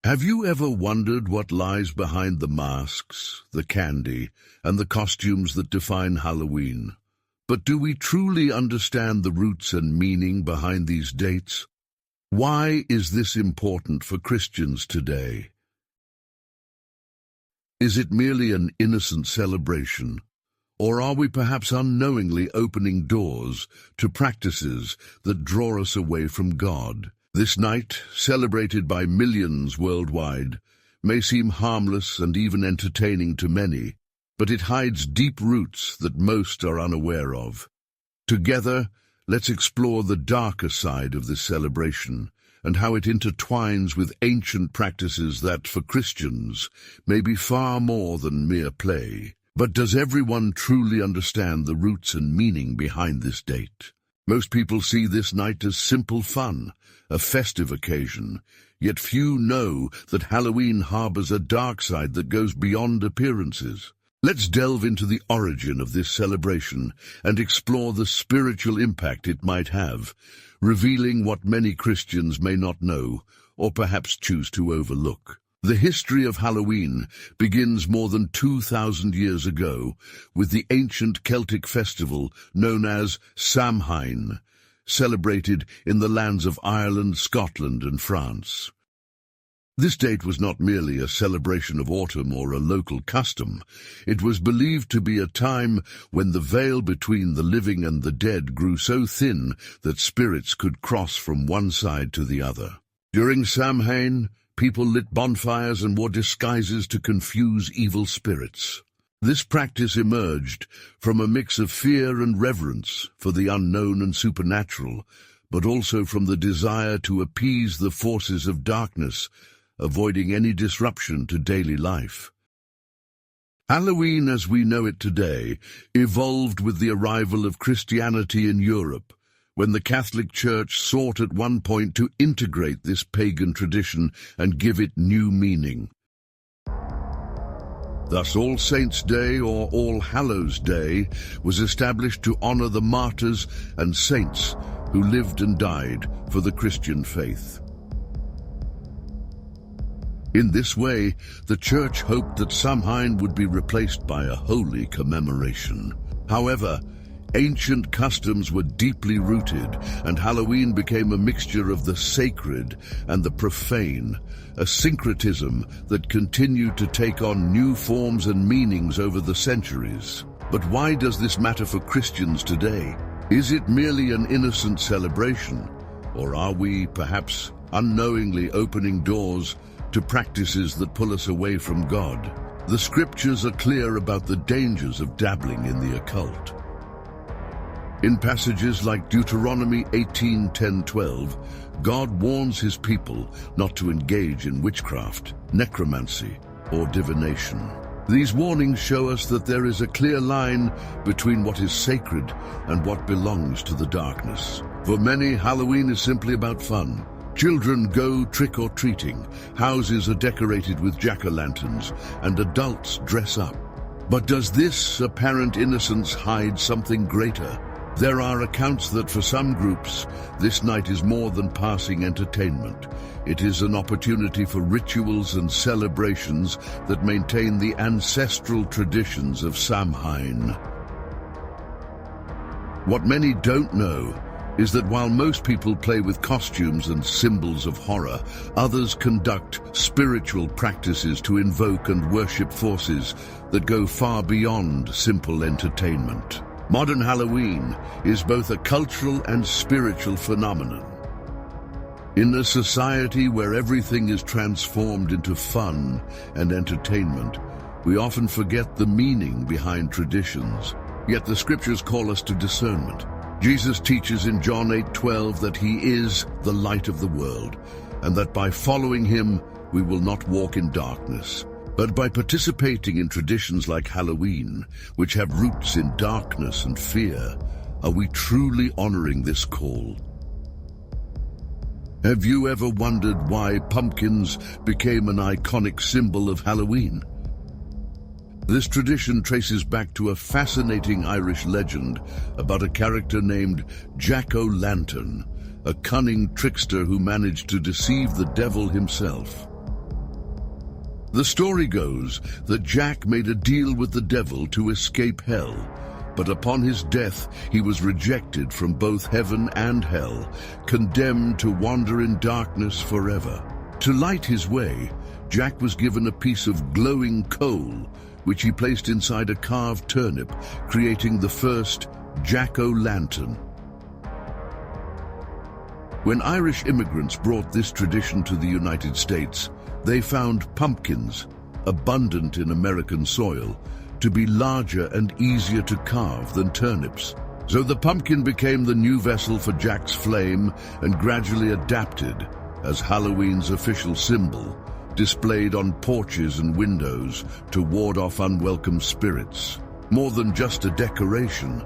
Have you ever wondered what lies behind the masks, the candy, and the costumes that define Halloween? But do we truly understand the roots and meaning behind these dates? Why is this important for Christians today? Is it merely an innocent celebration? Or are we perhaps unknowingly opening doors to practices that draw us away from God? This night, celebrated by millions worldwide, may seem harmless and even entertaining to many, but it hides deep roots that most are unaware of. Together, let's explore the darker side of this celebration and how it intertwines with ancient practices that, for Christians, may be far more than mere play. But does everyone truly understand the roots and meaning behind this date? Most people see this night as simple fun, a festive occasion, yet few know that Halloween harbors a dark side that goes beyond appearances. Let's delve into the origin of this celebration and explore the spiritual impact it might have, revealing what many Christians may not know or perhaps choose to overlook. The history of Halloween begins more than 2,000 years ago with the ancient Celtic festival known as Samhain, celebrated in the lands of Ireland, Scotland, and France. This date was not merely a celebration of autumn or a local custom. It was believed to be a time when the veil between the living and the dead grew so thin that spirits could cross from one side to the other. During Samhain, people lit bonfires and wore disguises to confuse evil spirits. This practice emerged from a mix of fear and reverence for the unknown and supernatural, but also from the desire to appease the forces of darkness, avoiding any disruption to daily life. Halloween as we know it today evolved with the arrival of Christianity in Europe, when the Catholic Church sought at one point to integrate this pagan tradition and give it new meaning. Thus, All Saints' Day or All Hallows' Day was established to honor the martyrs and saints who lived and died for the Christian faith. In this way, the Church hoped that Samhain would be replaced by a holy commemoration. However, ancient customs were deeply rooted, and Halloween became a mixture of the sacred and the profane, a syncretism that continued to take on new forms and meanings over the centuries. But why does this matter for Christians today? Is it merely an innocent celebration, or are we, perhaps unknowingly, opening doors to practices that pull us away from God? The scriptures are clear about the dangers of dabbling in the occult. In passages like Deuteronomy 18:10-12, God warns his people not to engage in witchcraft, necromancy, or divination. These warnings show us that there is a clear line between what is sacred and what belongs to the darkness. For many, Halloween is simply about fun. Children go trick-or-treating, houses are decorated with jack-o'-lanterns, and adults dress up. But does this apparent innocence hide something greater? There are accounts that for some groups, this night is more than passing entertainment. It is an opportunity for rituals and celebrations that maintain the ancestral traditions of Samhain. What many don't know is that while most people play with costumes and symbols of horror, others conduct spiritual practices to invoke and worship forces that go far beyond simple entertainment. Modern Halloween is both a cultural and spiritual phenomenon. In a society where everything is transformed into fun and entertainment, we often forget the meaning behind traditions. Yet the scriptures call us to discernment. Jesus teaches in John 8:12 that he is the light of the world, and that by following him we will not walk in darkness. But by participating in traditions like Halloween, which have roots in darkness and fear, are we truly honoring this call? Have you ever wondered why pumpkins became an iconic symbol of Halloween? This tradition traces back to a fascinating Irish legend about a character named Jack-o'-lantern, a cunning trickster who managed to deceive the devil himself. The story goes that Jack made a deal with the devil to escape hell, but upon his death he was rejected from both heaven and hell, condemned to wander in darkness forever. To light his way, Jack was given a piece of glowing coal, which he placed inside a carved turnip, creating the first jack-o'-lantern. When Irish immigrants brought this tradition to the United States, they found pumpkins, abundant in American soil, to be larger and easier to carve than turnips. So the pumpkin became the new vessel for Jack's flame and gradually adapted as Halloween's official symbol, displayed on porches and windows to ward off unwelcome spirits. More than just a decoration,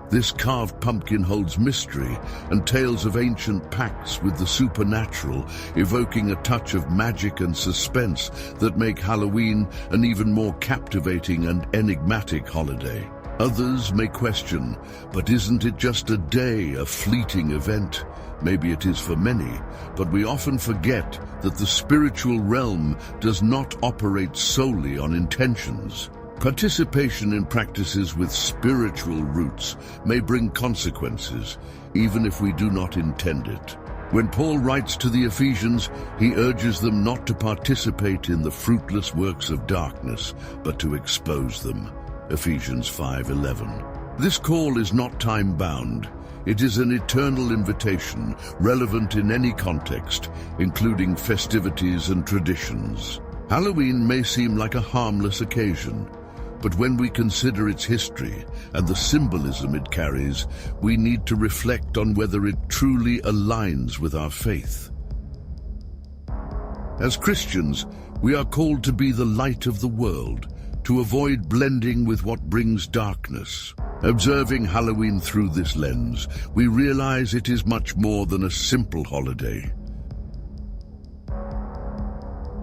this carved pumpkin holds mystery and tales of ancient pacts with the supernatural, evoking a touch of magic and suspense that make Halloween an even more captivating and enigmatic holiday. Others may question, but isn't it just a day, a fleeting event? Maybe it is for many, but we often forget that the spiritual realm does not operate solely on intentions. Participation in practices with spiritual roots may bring consequences, even if we do not intend it. When Paul writes to the Ephesians, he urges them not to participate in the fruitless works of darkness, but to expose them. Ephesians 5:11. This call is not time-bound. It is an eternal invitation, relevant in any context, including festivities and traditions. Halloween may seem like a harmless occasion, but when we consider its history and the symbolism it carries, we need to reflect on whether it truly aligns with our faith. As Christians, we are called to be the light of the world, to avoid blending with what brings darkness. Observing Halloween through this lens, we realize it is much more than a simple holiday.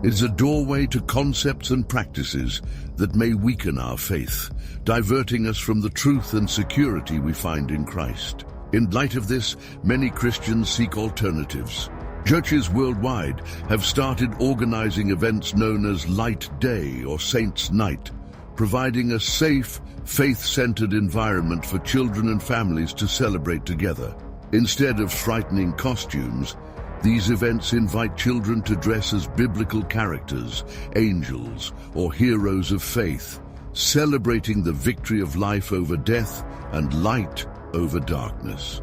It is a doorway to concepts and practices that may weaken our faith, diverting us from the truth and security we find in Christ. In light of this, many Christians seek alternatives. Churches worldwide have started organizing events known as Light Day or Saints' Night, providing a safe, faith-centered environment for children and families to celebrate together. Instead of frightening costumes, these events invite children to dress as biblical characters, angels, or heroes of faith, celebrating the victory of life over death and light over darkness.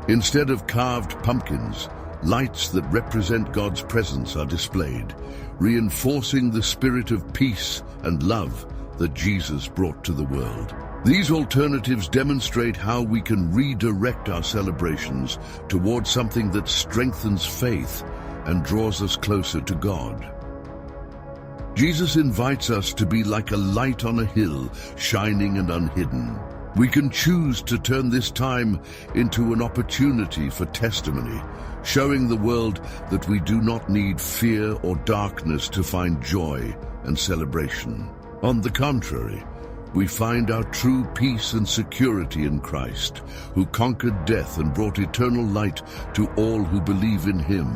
Instead of carved pumpkins, lights that represent God's presence are displayed, reinforcing the spirit of peace and love that Jesus brought to the world. These alternatives demonstrate how we can redirect our celebrations towards something that strengthens faith and draws us closer to God. Jesus invites us to be like a light on a hill, shining and unhidden. We can choose to turn this time into an opportunity for testimony, showing the world that we do not need fear or darkness to find joy and celebration. On the contrary, we find our true peace and security in Christ, who conquered death and brought eternal light to all who believe in him.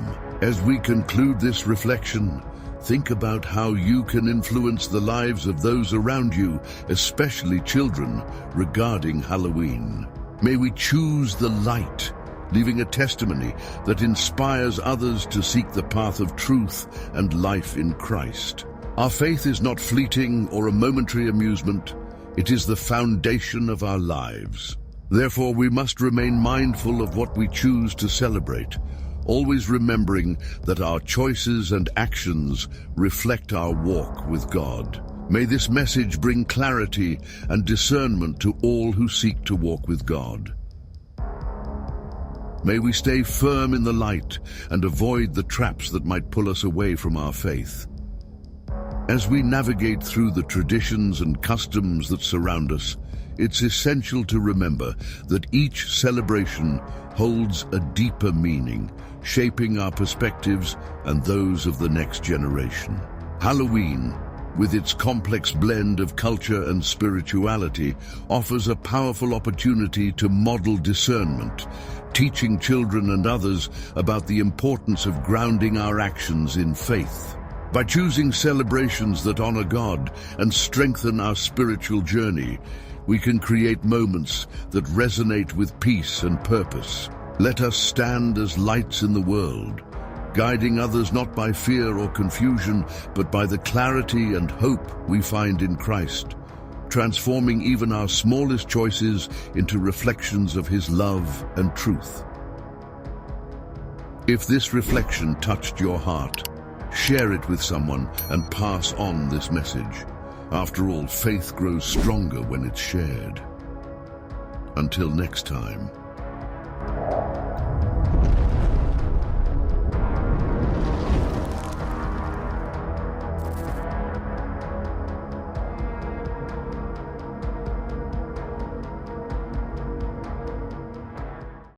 As we conclude this reflection, think about how you can influence the lives of those around you, especially children, regarding Halloween. May we choose the light, leaving a testimony that inspires others to seek the path of truth and life in Christ. Our faith is not fleeting or a momentary amusement. It is the foundation of our lives. Therefore, we must remain mindful of what we choose to celebrate, always remembering that our choices and actions reflect our walk with God. May this message bring clarity and discernment to all who seek to walk with God. May we stay firm in the light and avoid the traps that might pull us away from our faith. As we navigate through the traditions and customs that surround us, it's essential to remember that each celebration holds a deeper meaning, shaping our perspectives and those of the next generation. Halloween, with its complex blend of culture and spirituality, offers a powerful opportunity to model discernment, teaching children and others about the importance of grounding our actions in faith. By choosing celebrations that honor God and strengthen our spiritual journey, we can create moments that resonate with peace and purpose. Let us stand as lights in the world, guiding others not by fear or confusion, but by the clarity and hope we find in Christ, transforming even our smallest choices into reflections of His love and truth. If this reflection touched your heart, share it with someone and pass on this message. After all, faith grows stronger when it's shared. Until next time.